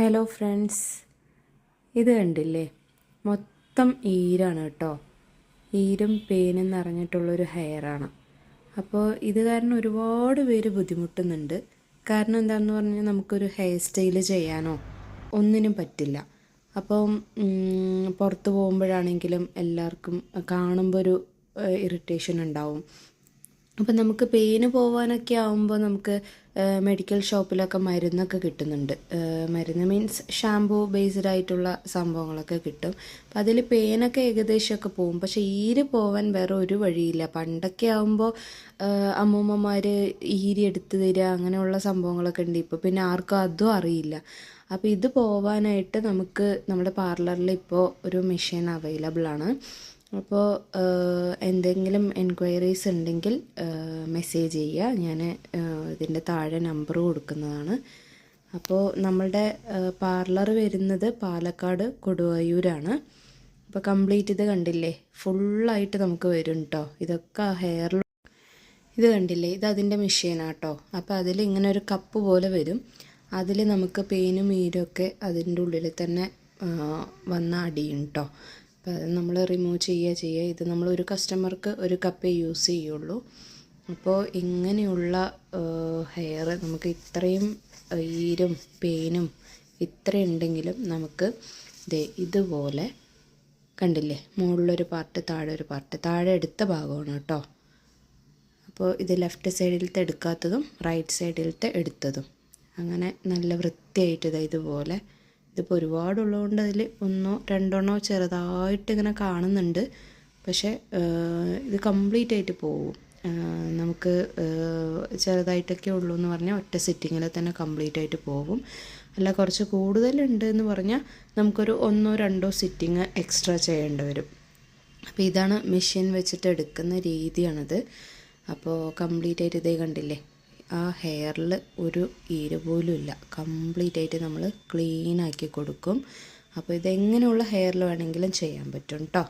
Hello friends, ഇത് കണ്ടില്ലേ? മൊത്തം ഈരാണ് കേട്ടോ. ഈരും പേനും നിറഞ്ഞിട്ടുള്ളൊരു ഹെയറാണ്. അപ്പോൾ ഇത് കാരണം ഒരുപാട് പേര് ബുദ്ധിമുട്ടുന്നുണ്ട്. കാരണം എന്താണെന്ന് പറഞ്ഞാൽ നമുക്കൊരു ഹെയർ സ്റ്റൈല് ചെയ്യാനോ ഒന്നിനും പറ്റില്ല. അപ്പം പുറത്ത് പോകുമ്പോഴാണെങ്കിലും എല്ലാവർക്കും കാണുമ്പോൾ ഒരു ഇറിറ്റേഷൻ ഉണ്ടാവും. അപ്പം നമുക്ക് പെയിന് പോകാനൊക്കെ ആകുമ്പോൾ നമുക്ക് മെഡിക്കൽ ഷോപ്പിലൊക്കെ മരുന്നൊക്കെ കിട്ടുന്നുണ്ട്. മരുന്ന് മീൻസ് ഷാംപൂ ബേസ്ഡ് ആയിട്ടുള്ള സംഭവങ്ങളൊക്കെ കിട്ടും. അപ്പം അതിൽ പെയിനൊക്കെ ഏകദേശമൊക്കെ പോകും. പക്ഷേ ഈര് പോകാൻ വേറെ ഒരു വഴിയില്ല. പണ്ടൊക്കെ ആകുമ്പോൾ അമ്മൂമ്മമാർ ഈരി എടുത്ത് തരിക അങ്ങനെയുള്ള സംഭവങ്ങളൊക്കെ ഉണ്ട്. ഇപ്പോൾ പിന്നെ ആർക്കും അതും അറിയില്ല. അപ്പോൾ ഇത് പോവാനായിട്ട് നമുക്ക് നമ്മുടെ പാർലറിൽ ഇപ്പോൾ ഒരു മെഷീൻ അവൈലബിൾ ആണ്. അപ്പോൾ എന്തെങ്കിലും എൻക്വയറീസ് ഉണ്ടെങ്കിൽ മെസ്സേജ് ചെയ്യുക. ഞാൻ ഇതിൻ്റെ താഴെ നമ്പർ കൊടുക്കുന്നതാണ്. അപ്പോൾ നമ്മളുടെ പാർലർ വരുന്നത് പാലക്കാട് കൊടുവായൂരാണ്. അപ്പോൾ കംപ്ലീറ്റ് ഇത് കണ്ടില്ലേ, ഫുള്ളായിട്ട് നമുക്ക് വരും കേട്ടോ. ഇതൊക്കെ ഹെയറിൽ ഇത് കണ്ടില്ലേ, ഇത് അതിൻ്റെ മെഷീനാണ് കേട്ടോ. അപ്പോൾ അതിൽ ഇങ്ങനെ ഒരു കപ്പ് പോലെ വരും. അതിൽ നമുക്ക് പേനും ഈരും ഒക്കെ അതിൻ്റെ ഉള്ളിൽ തന്നെ വന്ന് അടിയും കേട്ടോ. അപ്പോൾ അത് നമ്മൾ റിമൂവ് ചെയ്യുക. ഇത് നമ്മൾ ഒരു കസ്റ്റമർക്ക് ഒരു കപ്പേ യൂസ് ചെയ്യുള്ളൂ. അപ്പോൾ ഇങ്ങനെയുള്ള ഹെയർ നമുക്ക് ഇത്രയും ഈരും പെയിനും ഇത്രയുണ്ടെങ്കിലും നമുക്ക് ഇതുപോലെ കണ്ടില്ലേ, മുകളിലൊരു പാർട്ട് താഴെ ഒരു പാർട്ട്, താഴെ എടുത്ത ഭാഗമാണ് കേട്ടോ. അപ്പോൾ ഇത് ലെഫ്റ്റ് സൈഡിലത്തെ എടുക്കാത്തതും റൈറ്റ് സൈഡിലത്തെ എടുത്തതും അങ്ങനെ നല്ല വൃത്തിയായിട്ട് ഇതുപോലെ. ഇതിപ്പോൾ ഒരുപാടുള്ളതുകൊണ്ട് അതിൽ ഒന്നോ രണ്ടെണ്ണോ ചെറുതായിട്ട് ഇങ്ങനെ കാണുന്നുണ്ട്. പക്ഷേ ഇത് കംപ്ലീറ്റ് ആയിട്ട് പോവും. നമുക്ക് ചെറുതായിട്ടൊക്കെ ഉള്ളൂ എന്ന് പറഞ്ഞാൽ ഒറ്റ സിറ്റിങ്ങിൽ തന്നെ കംപ്ലീറ്റ് ആയിട്ട് പോകും. അല്ല കുറച്ച് കൂടുതലുണ്ട് എന്ന് പറഞ്ഞാൽ നമുക്കൊരു ഒന്നോ രണ്ടോ സിറ്റിങ് എക്സ്ട്രാ ചെയ്യേണ്ടി വരും. അപ്പോൾ ഇതാണ് മെഷീൻ വെച്ചിട്ട് എടുക്കുന്ന രീതിയാണത്. അപ്പോൾ കംപ്ലീറ്റ് ആയിട്ട് ഇതേ കണ്ടില്ലേ, ആ ഹെയറിൽ ഒരു ഈര് പോലും ഇല്ല. കംപ്ലീറ്റ് ആയിട്ട് നമ്മൾ ക്ലീൻ ആക്കി കൊടുക്കും. അപ്പോൾ ഇതെങ്ങനെയുള്ള ഹെയറിൽ വേണമെങ്കിലും ചെയ്യാൻ പറ്റും കേട്ടോ.